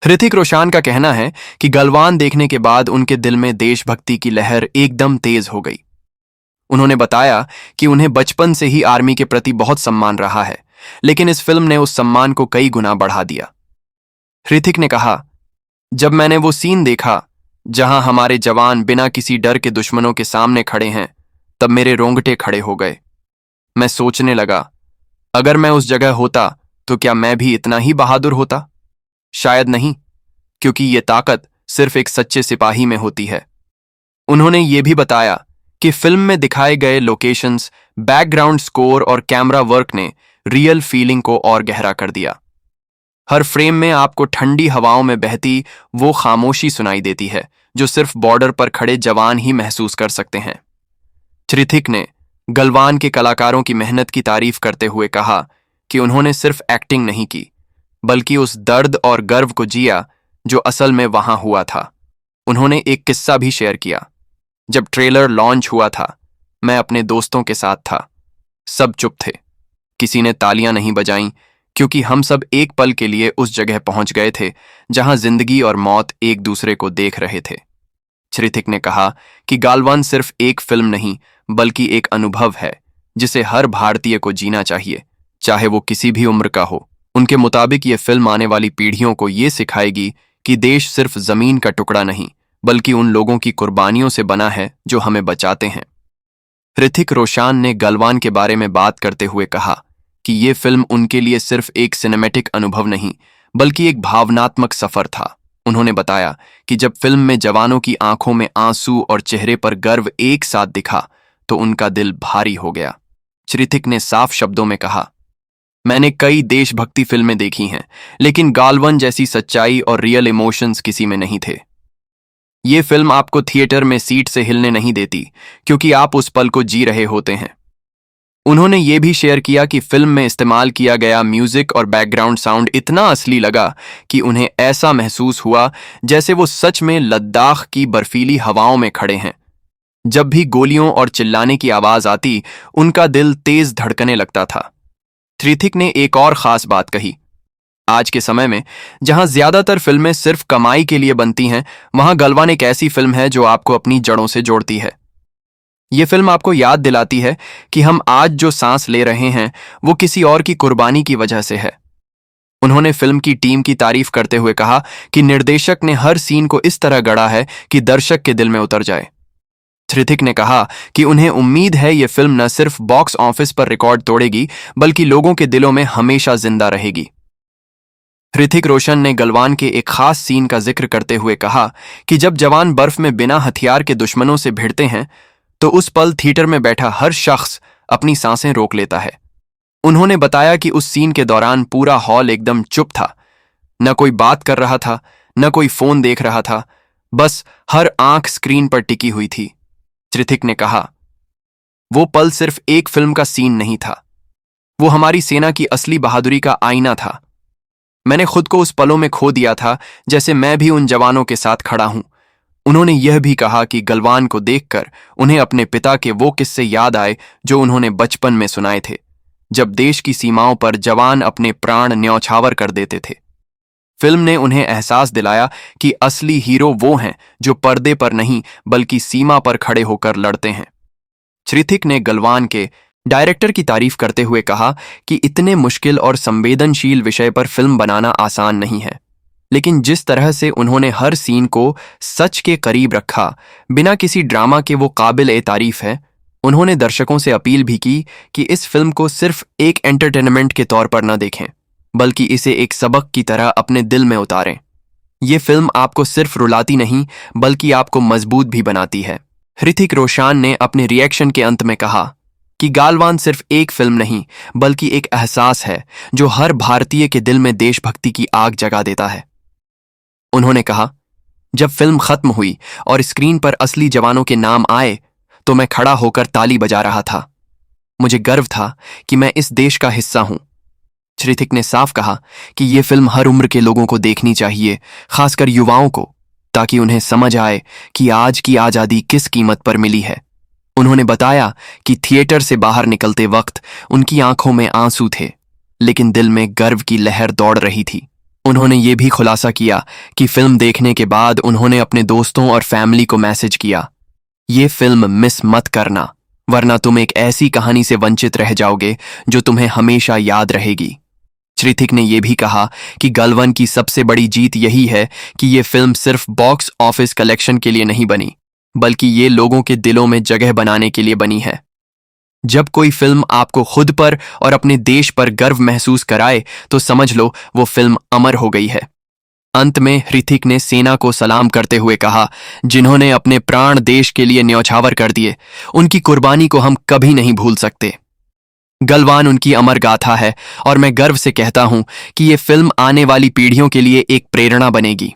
ऋतिक रोशन का कहना है कि गलवान देखने के बाद उनके दिल में देशभक्ति की लहर एकदम तेज हो गई। उन्होंने बताया कि उन्हें बचपन से ही आर्मी के प्रति बहुत सम्मान रहा है, लेकिन इस फिल्म ने उस सम्मान को कई गुना बढ़ा दिया। ऋतिक ने कहा, जब मैंने वो सीन देखा जहां हमारे जवान बिना किसी डर के दुश्मनों के सामने खड़े हैं, तब मेरे रोंगटे खड़े हो गए। मैं सोचने लगा, अगर मैं उस जगह होता तो क्या मैं भी इतना ही बहादुर होता? शायद नहीं, क्योंकि ये ताकत सिर्फ एक सच्चे सिपाही में होती है। उन्होंने ये भी बताया कि फिल्म में दिखाए गए लोकेशंस, बैकग्राउंड स्कोर और कैमरा वर्क ने रियल फीलिंग को और गहरा कर दिया। हर फ्रेम में आपको ठंडी हवाओं में बहती वो खामोशी सुनाई देती है जो सिर्फ बॉर्डर पर खड़े जवान ही महसूस कर सकते हैं। ऋतिक ने गलवान के कलाकारों की मेहनत की तारीफ करते हुए कहा कि उन्होंने सिर्फ एक्टिंग नहीं की, बल्कि उस दर्द और गर्व को जिया जो असल में वहां हुआ था। उन्होंने एक किस्सा भी शेयर किया। जब ट्रेलर लॉन्च हुआ था, मैं अपने दोस्तों के साथ था। सब चुप थे, किसी ने तालियां नहीं बजाईं, क्योंकि हम सब एक पल के लिए उस जगह पहुंच गए थे जहां जिंदगी और मौत एक दूसरे को देख रहे थे। ऋतिक ने कहा कि गालवान सिर्फ एक फिल्म नहीं, बल्कि एक अनुभव है जिसे हर भारतीय को जीना चाहिए, चाहे वो किसी भी उम्र का हो। उनके मुताबिक ये फिल्म आने वाली पीढ़ियों को ये सिखाएगी कि देश सिर्फ जमीन का टुकड़ा नहीं, बल्कि उन लोगों की कुर्बानियों से बना है जो हमें बचाते हैं। ऋतिक रोशन ने गलवान के बारे में बात करते हुए कहा कि ये फिल्म उनके लिए सिर्फ एक सिनेमैटिक अनुभव नहीं, बल्कि एक भावनात्मक सफर था। उन्होंने बताया कि जब फिल्म में जवानों की आंखों में आंसू और चेहरे पर गर्व एक साथ दिखा तो उनका दिल भारी हो गया। ऋतिक ने साफ शब्दों में कहा, मैंने कई देशभक्ति फिल्में देखी हैं, लेकिन गालवन जैसी सच्चाई और रियल इमोशंस किसी में नहीं थे। ये फिल्म आपको थिएटर में सीट से हिलने नहीं देती, क्योंकि आप उस पल को जी रहे होते हैं। उन्होंने ये भी शेयर किया कि फिल्म में इस्तेमाल किया गया म्यूजिक और बैकग्राउंड साउंड इतना असली लगा कि उन्हें ऐसा महसूस हुआ जैसे वो सच में लद्दाख की बर्फीली हवाओं में खड़े हैं। जब भी गोलियों और चिल्लाने की आवाज आती, उनका दिल तेज धड़कने लगता था। ऋतिक ने एक और खास बात कही, आज के समय में जहां ज्यादातर फिल्में सिर्फ कमाई के लिए बनती हैं, वहां गलवान एक ऐसी फिल्म है जो आपको अपनी जड़ों से जोड़ती है। ये फिल्म आपको याद दिलाती है कि हम आज जो सांस ले रहे हैं वो किसी और की कुर्बानी की वजह से है। उन्होंने फिल्म की टीम की तारीफ करते हुए कहा कि निर्देशक ने हर सीन को इस तरह गढ़ा है कि दर्शक के दिल में उतर जाए। ऋतिक ने कहा कि उन्हें उम्मीद है ये फिल्म न सिर्फ बॉक्स ऑफिस पर रिकॉर्ड तोड़ेगी, बल्कि लोगों के दिलों में हमेशा जिंदा रहेगी। ऋतिक रोशन ने गलवान के एक खास सीन का जिक्र करते हुए कहा कि जब जवान बर्फ में बिना हथियार के दुश्मनों से भिड़ते हैं, तो उस पल थिएटर में बैठा हर शख्स अपनी सांसें रोक लेता है। उन्होंने बताया कि उस सीन के दौरान पूरा हॉल एकदम चुप था। न कोई बात कर रहा था, न कोई फोन देख रहा था, बस हर आंख स्क्रीन पर टिकी हुई थी। ऋतिक ने कहा, वो पल सिर्फ एक फिल्म का सीन नहीं था, वो हमारी सेना की असली बहादुरी का आईना था। मैंने खुद को उस पलों में खो दिया था, जैसे मैं भी उन जवानों के साथ खड़ा हूं। उन्होंने यह भी कहा कि गलवान को देखकर उन्हें अपने पिता के वो किस्से याद आए जो उन्होंने बचपन में सुनाए थे, जब देश की सीमाओं पर जवान अपने प्राण न्यौछावर कर देते थे। फिल्म ने उन्हें एहसास दिलाया कि असली हीरो वो हैं जो पर्दे पर नहीं, बल्कि सीमा पर खड़े होकर लड़ते हैं। ऋतिक ने गलवान के डायरेक्टर की तारीफ करते हुए कहा कि इतने मुश्किल और संवेदनशील विषय पर फिल्म बनाना आसान नहीं है, लेकिन जिस तरह से उन्होंने हर सीन को सच के करीब रखा, बिना किसी ड्रामा के, वो काबिल-ए-तारीफ है। उन्होंने दर्शकों से अपील भी की कि इस फिल्म को सिर्फ एक एंटरटेनमेंट के तौर पर न देखें, बल्कि इसे एक सबक की तरह अपने दिल में उतारें। ये फिल्म आपको सिर्फ रुलाती नहीं, बल्कि आपको मजबूत भी बनाती है। ऋतिक रोशन ने अपने रिएक्शन के अंत में कहा कि गालवान सिर्फ एक फिल्म नहीं, बल्कि एक एहसास है जो हर भारतीय के दिल में देशभक्ति की आग जगा देता है। उन्होंने कहा, जब फिल्म खत्म हुई और स्क्रीन पर असली जवानों के नाम आए, तो मैं खड़ा होकर ताली बजा रहा था। मुझे गर्व था कि मैं इस देश का हिस्सा हूं। ऋतिक ने साफ कहा कि यह फिल्म हर उम्र के लोगों को देखनी चाहिए, खासकर युवाओं को, ताकि उन्हें समझ आए कि आज की आजादी किस कीमत पर मिली है। उन्होंने बताया कि थिएटर से बाहर निकलते वक्त उनकी आंखों में आंसू थे, लेकिन दिल में गर्व की लहर दौड़ रही थी। उन्होंने ये भी खुलासा किया कि फिल्म देखने के बाद उन्होंने अपने दोस्तों और फैमिली को मैसेज किया, ये फिल्म मिस मत करना, वरना तुम एक ऐसी कहानी से वंचित रह जाओगे जो तुम्हें हमेशा याद रहेगी। ऋतिक ने यह भी कहा कि गलवान की सबसे बड़ी जीत यही है कि ये फिल्म सिर्फ बॉक्स ऑफिस कलेक्शन के लिए नहीं बनी, बल्कि ये लोगों के दिलों में जगह बनाने के लिए बनी है। जब कोई फिल्म आपको खुद पर और अपने देश पर गर्व महसूस कराए तो समझ लो वो फिल्म अमर हो गई है। अंत में ऋतिक ने सेना को सलाम करते हुए कहा, जिन्होंने अपने प्राण देश के लिए न्यौछावर कर दिए, उनकी कुर्बानी को हम कभी नहीं भूल सकते। गलवान उनकी अमर गाथा है और मैं गर्व से कहता हूं कि ये फिल्म आने वाली पीढ़ियों के लिए एक प्रेरणा बनेगी।